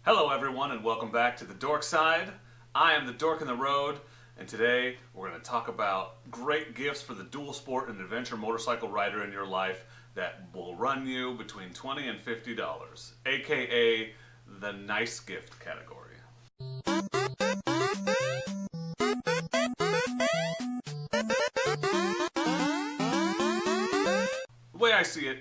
Hello everyone and welcome back to the Dork Side. I am the Dork in the Road, and today we're going to talk about great gifts for the dual sport and adventure motorcycle rider in your life that will run you between $20 and $50, aka the nice gift category. The way I see it,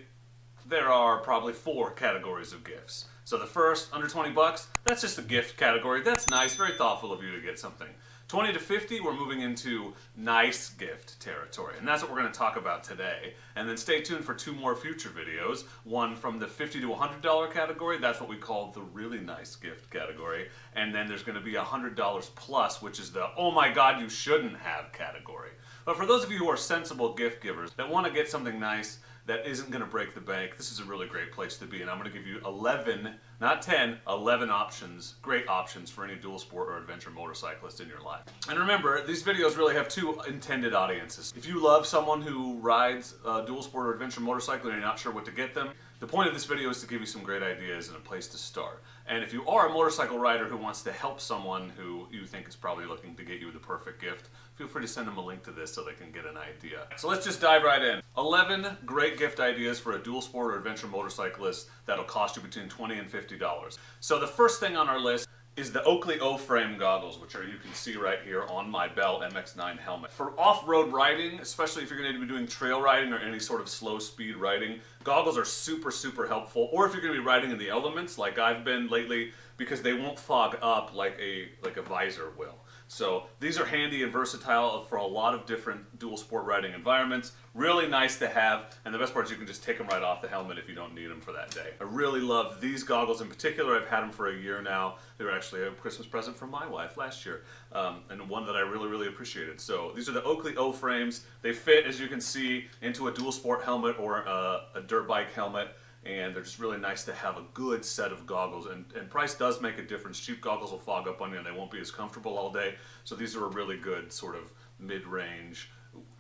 there are probably 4 categories of gifts. So the first, under 20 bucks, that's just a gift category. That's nice, very thoughtful of you to get something. 20 to 50, we're moving into nice gift territory, and that's what we're going to talk about today. And then stay tuned for 2 more future videos. One from the $50 to $100 category, that's what we call the really nice gift category. And then there's going to be $100 plus, which is the oh my god you shouldn't have category. But for those of you who are sensible gift givers that want to get something nice that isn't going to break the bank, this is a really great place to be. And I'm going to give you 11, not 10, 11 options, great options for any dual sport or adventure motorcyclist in your life. And remember, these videos really have 2 intended audiences. If you love someone who rides a dual sport or adventure motorcycle and you're not sure what to get them, the point of this video is to give you some great ideas and a place to start. And if you are a motorcycle rider who wants to help someone who you think is probably looking to get you the perfect gift, feel free to send them a link to this so they can get an idea. So let's just dive right in. 11 great gift ideas for a dual sport or adventure motorcyclist that'll cost you between $20 and $50. So the first thing on our list is the Oakley O-frame goggles, which you can see right here on my Bell MX-9 helmet. For off-road riding, especially if you're going to be doing trail riding or any sort of slow speed riding, goggles are super helpful. Or if you're going to be riding in the elements like I've been lately, because they won't fog up like a visor will. So these are handy and versatile for a lot of different dual sport riding environments. Really nice to have, and the best part is you can just take them right off the helmet if you don't need them for that day. I really love these goggles in particular. I've had them for a year now. They were actually a Christmas present from my wife last year, and one that I really appreciated. So these are the Oakley O-frames. They fit, as you can see, into a dual sport helmet or a dirt bike helmet. And they're just really nice to have a good set of goggles, and price does make a difference. Cheap goggles will fog up on you and they won't be as comfortable all day, so these are a really good sort of mid-range,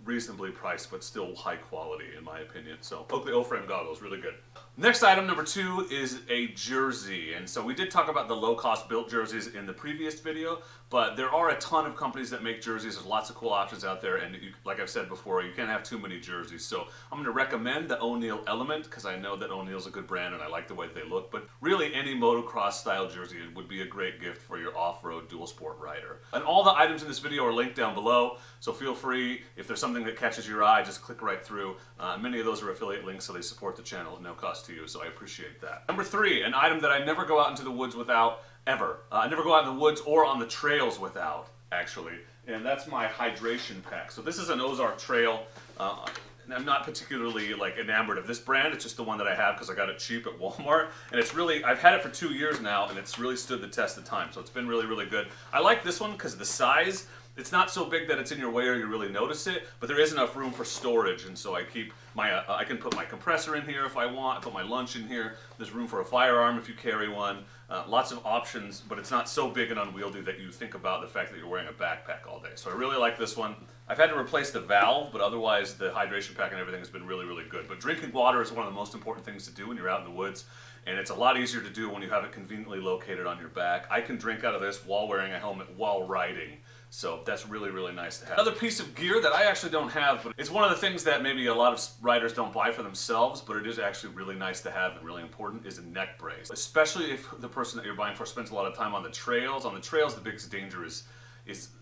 reasonably priced but still high quality in my opinion. So Oakley O-frame goggles, really good. Next item, number 2, is a jersey. And so we did talk about the low-cost built jerseys in the previous video, but there are a ton of companies that make jerseys. There's lots of cool options out there, and like I've said before, you can't have too many jerseys. So I'm going to recommend the O'Neill Element, because I know that O'Neill's a good brand and I like the way they look, but really any motocross style jersey would be a great gift for your off-road dual sport rider. And all the items in this video are linked down below, so feel free, if there's something that catches your eye, just click right through. Many of those are affiliate links, so they support the channel at no cost to you, so I appreciate that. Number 3, an item that I never go out into the woods without, ever. I never go out in the woods or on the trails without, actually, and that's my hydration pack. So this is an Ozark Trail. I'm not particularly enamored of this brand. It's just the one that I have because I got it cheap at Walmart, and it's really, I've had it for 2 years now, and it's really stood the test of time. So it's been really good. I like this one because the size, it's not so big that it's in your way or you really notice it, but there is enough room for storage, and so I keep my, I can put my compressor in here if I want, I put my lunch in here, there's room for a firearm if you carry one, lots of options, but it's not so big and unwieldy that you think about the fact that you're wearing a backpack all day. So I really like this one. I've had to replace the valve, but otherwise the hydration pack and everything has been really good. But drinking water is one of the most important things to do when you're out in the woods, and it's a lot easier to do when you have it conveniently located on your back. I can drink out of this while wearing a helmet while riding. So that's really nice to have. Another piece of gear that I actually don't have, but it's one of the things that maybe a lot of riders don't buy for themselves, but it is actually really nice to have and really important, is a neck brace. Especially if the person that you're buying for spends a lot of time on the trails. On the trails, the biggest danger is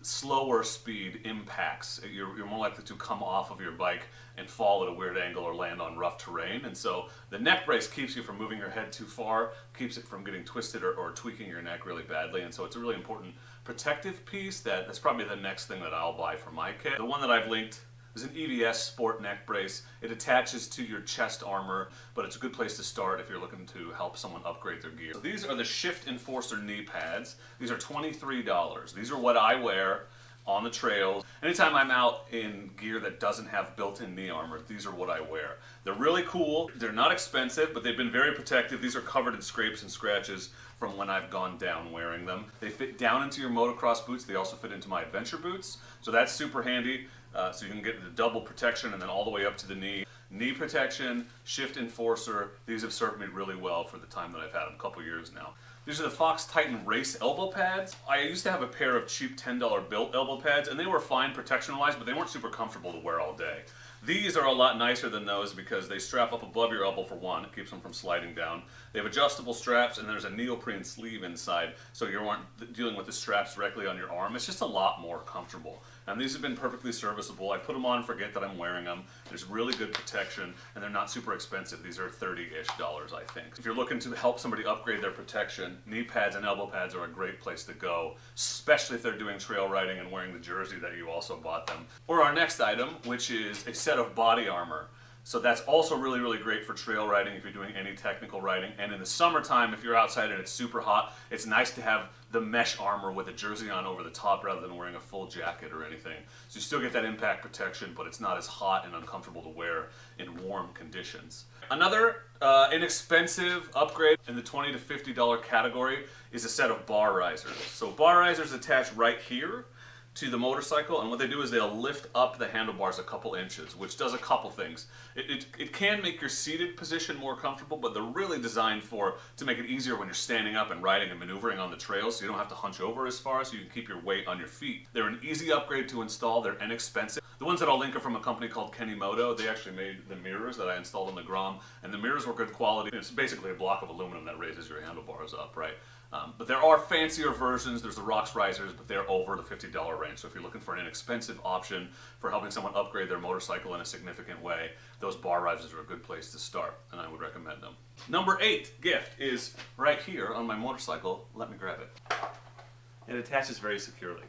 slower speed impacts. You're more likely to come off of your bike and fall at a weird angle or land on rough terrain. And so the neck brace keeps you from moving your head too far, keeps it from getting twisted or tweaking your neck really badly. And so it's a really important protective piece that's probably the next thing that I'll buy for my kit. The one that I've linked is an EVS Sport neck brace. It attaches to your chest armor, but it's a good place to start if you're looking to help someone upgrade their gear. So these are the Shift Enforcer knee pads. These are $23. These are what I wear on the trails. Anytime I'm out in gear that doesn't have built-in knee armor, these are what I wear. They're really cool. They're not expensive, but they've been very protective. These are covered in scrapes and scratches from when I've gone down wearing them. They fit down into your motocross boots. They also fit into my adventure boots, so that's super handy. So you can get the double protection and then all the way up to the knee. Knee protection, Shift Enforcer, these have served me really well for the time that I've had them, a couple years now. These are the Fox Titan Race elbow pads. I used to have a pair of cheap $10 built elbow pads, and they were fine protection-wise, but they weren't super comfortable to wear all day. These are a lot nicer than those because they strap up above your elbow for one. It keeps them from sliding down. They have adjustable straps, and there's a neoprene sleeve inside, so you aren't dealing with the straps directly on your arm. It's just a lot more comfortable. And these have been perfectly serviceable. I put them on and forget that I'm wearing them. There's really good protection, and they're not super expensive. These are $30-ish, I think. If you're looking to help somebody upgrade their protection, knee pads and elbow pads are a great place to go, especially if they're doing trail riding and wearing the jersey that you also bought them. Or our next item, which is a set of body armor. So that's also really, really great for trail riding if you're doing any technical riding. And in the summertime, if you're outside and it's super hot, it's nice to have the mesh armor with a jersey on over the top rather than wearing a full jacket or anything. So you still get that impact protection, but it's not as hot and uncomfortable to wear in warm conditions. Another inexpensive upgrade in the $20 to $50 category is a set of bar risers. So bar risers attach right here to the motorcycle, and what they do is they'll lift up the handlebars a couple inches, which does a couple things. It can make your seated position more comfortable, but they're really designed to make it easier when you're standing up and riding and maneuvering on the trails, so you don't have to hunch over as far, so you can keep your weight on your feet. They're an easy upgrade to install. They're inexpensive. The ones that I'll link are from a company called Kenimoto. They actually made the mirrors that I installed on the Grom, and the mirrors were good quality. It's basically a block of aluminum that raises your handlebars up, right? But there are fancier versions. There's the Rocks risers, but they're over the $50 range. So if you're looking for an inexpensive option for helping someone upgrade their motorcycle in a significant way, those bar risers are a good place to start, and I would recommend them. Number 8 gift is right here on my motorcycle. Let me grab it. It attaches very securely.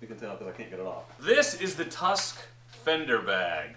You can tell because I can't get it off. This is the Tusk Fender Bag.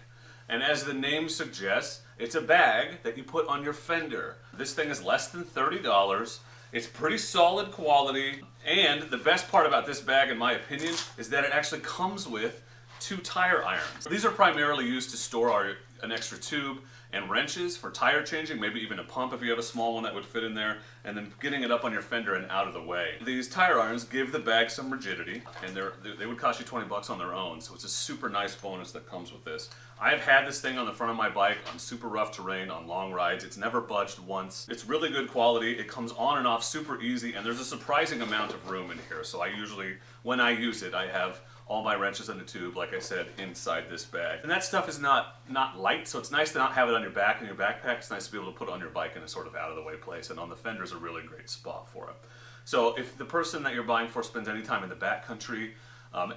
And as the name suggests, it's a bag that you put on your fender. This thing is less than $30. It's pretty solid quality, and the best part about this bag, in my opinion, is that it actually comes with 2 tire irons. These are primarily used to store an extra tube and wrenches for tire changing, maybe even a pump if you have a small one that would fit in there, and then getting it up on your fender and out of the way. These tire irons give the bag some rigidity, and they would cost you 20 bucks on their own, so it's a super nice bonus that comes with this. I've had this thing on the front of my bike on super rough terrain, on long rides. It's never budged once. It's really good quality. It comes on and off super easy, and there's a surprising amount of room in here. So I usually, when I use it, I have all my wrenches and the tube, like I said, inside this bag. And that stuff is not light, so it's nice to not have it on your back in your backpack. It's nice to be able to put it on your bike in a sort of out-of-the-way place, and on the fender is a really great spot for it. So if the person that you're buying for spends any time in the backcountry,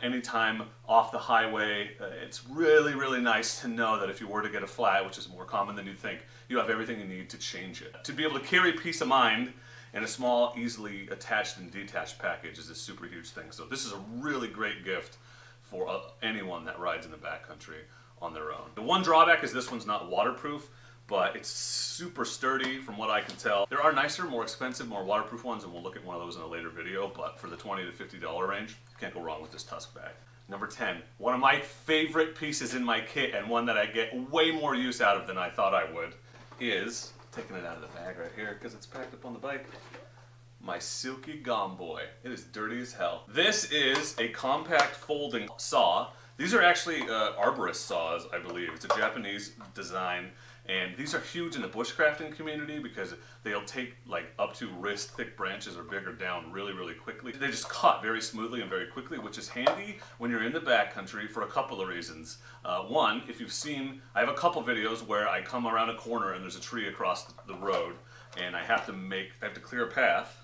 anytime off the highway, it's really, really nice to know that if you were to get a flat, which is more common than you'd think, you have everything you need to change it. To be able to carry peace of mind in a small, easily attached and detached package is a super huge thing. So this is a really great gift for anyone that rides in the backcountry on their own. The one drawback is this one's not waterproof, but it's super sturdy from what I can tell. There are nicer, more expensive, more waterproof ones, and we'll look at one of those in a later video, but for the $20 to $50 range, can't go wrong with this Tusk bag. Number 10, one of my favorite pieces in my kit, and one that I get way more use out of than I thought I would, is, taking it out of the bag right here because it's packed up on the bike, my Silky Gone Boy. It is dirty as hell. This is a compact folding saw. These are actually arborist saws, I believe. It's a Japanese design. And these are huge in the bushcrafting community because they'll take like up to wrist thick branches or bigger down really, really quickly. They just cut very smoothly and very quickly, which is handy when you're in the backcountry for a couple of reasons. One, if you've seen, I have a couple videos where I come around a corner and there's a tree across the road and I have to clear a path.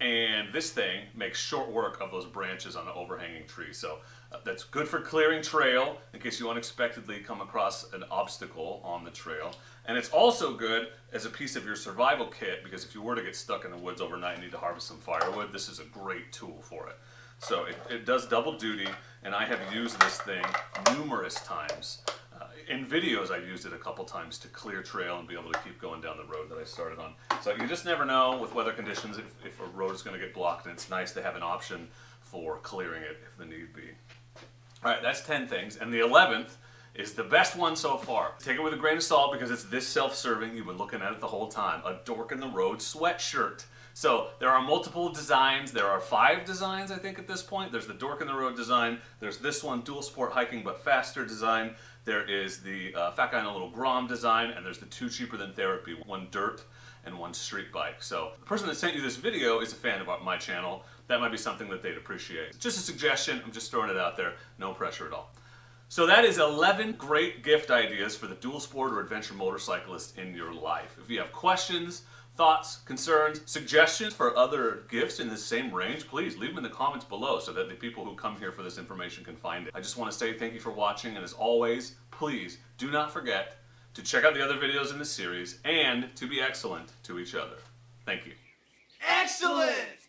And this thing makes short work of those branches on the overhanging tree. So that's good for clearing trail in case you unexpectedly come across an obstacle on the trail. And it's also good as a piece of your survival kit because if you were to get stuck in the woods overnight and need to harvest some firewood, this is a great tool for it. So it does double duty, and I have used this thing numerous times. In videos, I've used it a couple times to clear trail and be able to keep going down the road that I started on. So you just never know with weather conditions if a road is going to get blocked, and it's nice to have an option for clearing it if the need be. All right, that's 10 things, and the 11th is the best one so far. Take it with a grain of salt because it's this self-serving. You've been looking at it the whole time. A Dork in the Road sweatshirt. So there are multiple designs. There are 5 designs, I think, at this point. There's the Dork in the Road design. There's this one, dual sport hiking but faster design. There is the Fat Guy in a Little Grom design, and there's the 2 cheaper than therapy, one dirt and 1 street bike. So the person that sent you this video is a fan of my channel. That might be something that they'd appreciate. Just a suggestion, I'm just throwing it out there, no pressure at all. So that is 11 great gift ideas for the dual sport or adventure motorcyclist in your life. If you have questions, thoughts, concerns, suggestions for other gifts in this same range, please leave them in the comments below so that the people who come here for this information can find it. I just want to say thank you for watching, and as always, please do not forget to check out the other videos in this series and to be excellent to each other. Thank you. Excellent!